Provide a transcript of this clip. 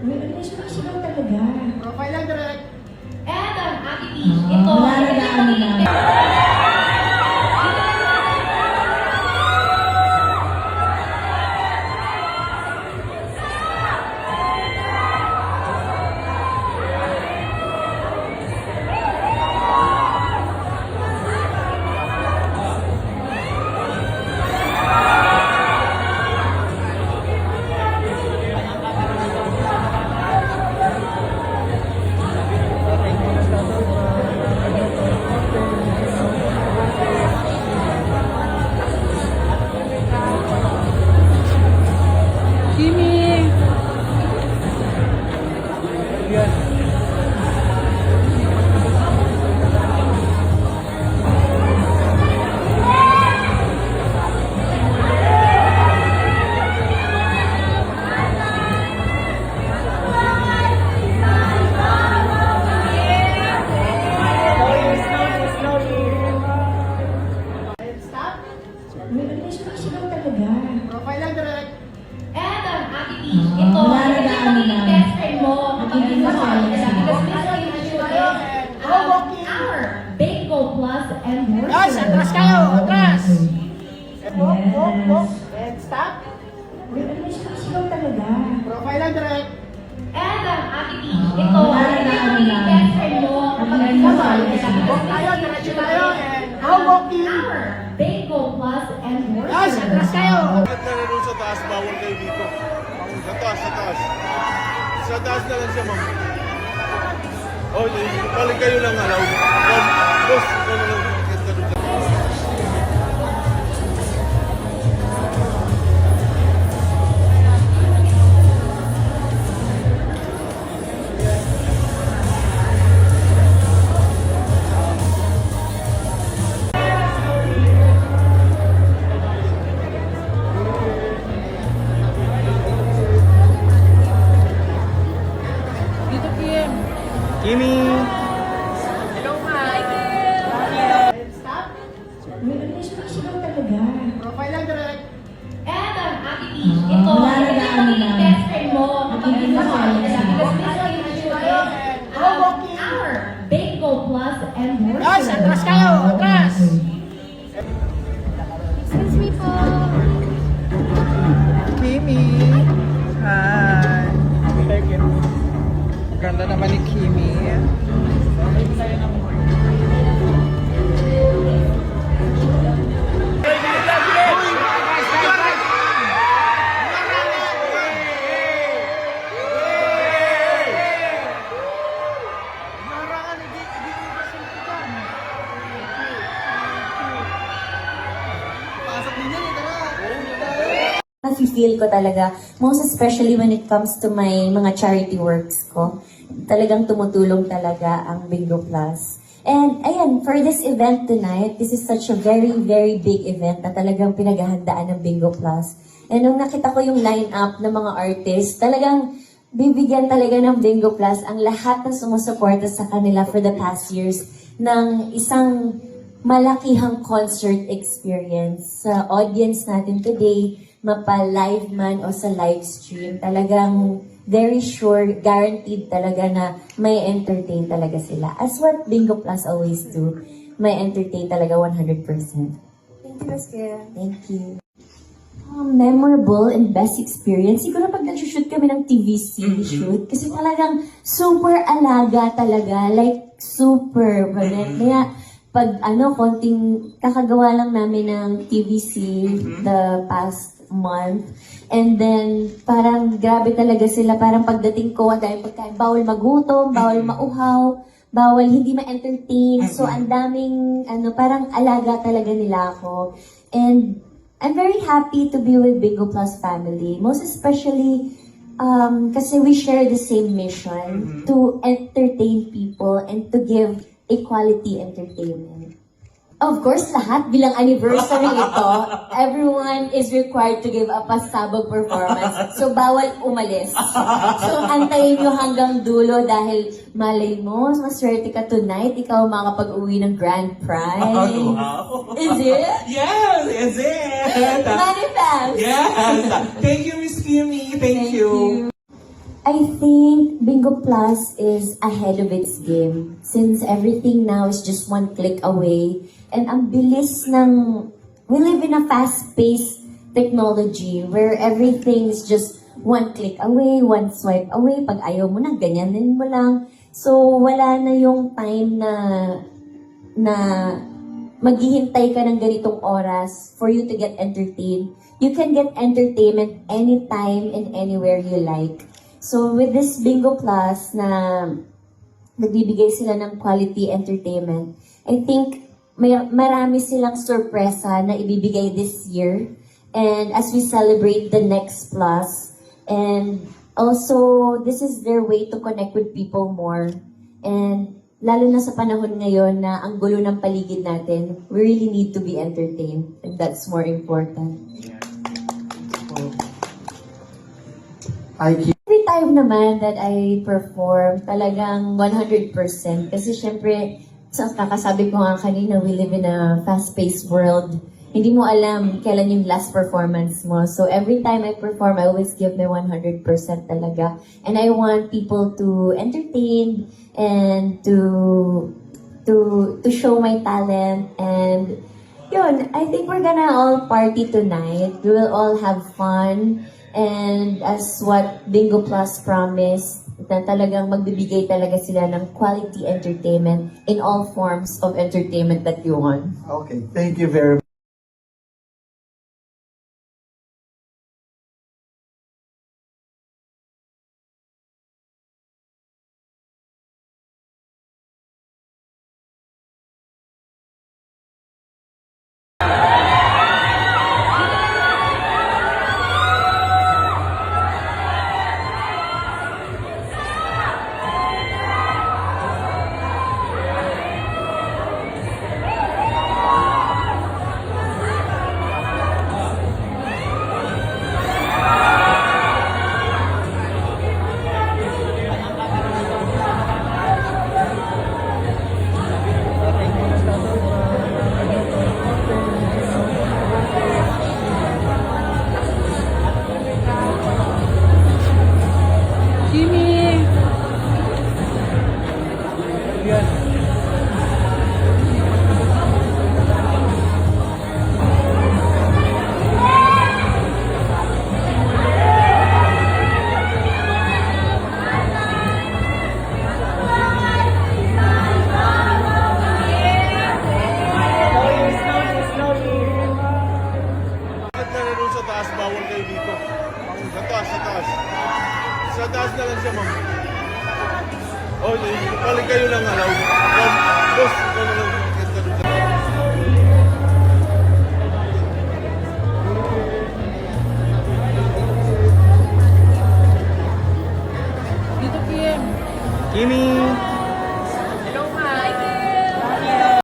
May sigaw talaga. Profile lang direct. And ang ating ito, May sigaw talaga. Profile lang direct. and ang ating ito, magiging best friend mo kapag ito our Bingo Plus and more. Guys, atras kayo! Atras! Yes. And stop. May sigaw talaga. Profile lang direct. And ang ating ito, magiging best friend mo kapag ito Walk tayo, diretso tayo. And go walking. our Bingo Plus and more. Guys, atras kayo! Bakit na rin sa taas, bawal kayo dito. Sa taas, sa taas. Sa taas na lang siya, ma'am. Oh, balik kayo lang, alaw. Boss, ikaw na lang. Kimi! Hello, ma. And stop. May sigaw talaga. Profile lang direct. And ang ating ito, magiging best friend mo kapag ito Go walking. our Bingo Plus and more. Guys, atras kayo! Atras! Excuse me po. Kimi. Hi. Ganda naman ni Kimi. Nafe-feel ko talaga, most especially when it comes to my mga charity works ko. Talagang tumutulong talaga ang Bingo Plus. And ayan, for this event tonight, this is such a very, very big event na talagang pinaghahandaan ng Bingo Plus. And nung nakita ko yung line-up ng mga artists, talagang bibigyan talaga ng Bingo Plus ang lahat ng sumusuporta sa kanila for the past years ng isang malakihang concert experience sa audience natin today, mapa-live man o sa live stream. Talagang very sure, guaranteed talaga na may entertain talaga sila. As what Bingo Plus always do, may entertain talaga 100%. Thank you, Miss Kira. Thank you. Memorable and best experience. Siguro pag nag-shoot kami ng TVC shoot, kasi talagang super alaga talaga. Like, super. Kaya, pag konting kakagawa lang namin ng TVC the past month. And then, parang grabe talaga sila. Parang pagdating ko, dahil pagkain, bawal magutom, bawal mauhaw, bawal hindi ma-entertain. So, ang daming, parang alaga talaga nila ako. And, I'm very happy to be with Bingo Plus family. Most especially, kasi we share the same mission to entertain people and to give equality entertainment. Of course, lahat bilang anniversary ito, everyone is required to give a pasabog performance. So, bawal umalis. So, antayin nyo hanggang dulo dahil malay mo, maswerte ka tonight, ikaw makapag-uwi ng grand prize. Wow. Is it? Yes, is it? Manifest! Yes! Thank you, Miss Kimi. Thank you. I think Bingo Plus is ahead of its game since everything now is just one click away. And ang bilis ng... We live in a fast-paced technology where everything is just one click away, one swipe away. Pag ayaw mo na, ganyanin mo lang. So, wala na yung time na maghihintay ka ng ganitong oras for you to get entertained. You can get entertainment anytime and anywhere you like. So, with this Bingo Plus na nagbibigay sila ng quality entertainment, I think marami silang sorpresa na ibibigay this year. And as we celebrate the next plus, and also, this is their way to connect with people more. And lalo na sa panahon ngayon na ang gulo ng paligid natin, we really need to be entertained. And that's more important. Every time naman that I perform, talagang 100%. Kasi syempre, kakasabi ko nga kanina, we live in a fast-paced world. Hindi mo alam kailan yung last performance mo. So every time I perform, I always give my 100% talaga. And I want people to entertain and to show my talent. And yun, I think we're gonna all party tonight. We will all have fun. And as what Bingo Plus promised, na talagang magbibigay talaga sila ng quality entertainment in all forms of entertainment that you want. Okay, thank you very much. Kimi! Bakit na rin sa taas, bawal kayo dito? Sa taas, sa taas. Sa taas na lang siya, ma'am. Oh, balik kayo lang allowed. Boss, ikaw na lang. Bakit ka doon sa taas? Dito, Kim! Kimi!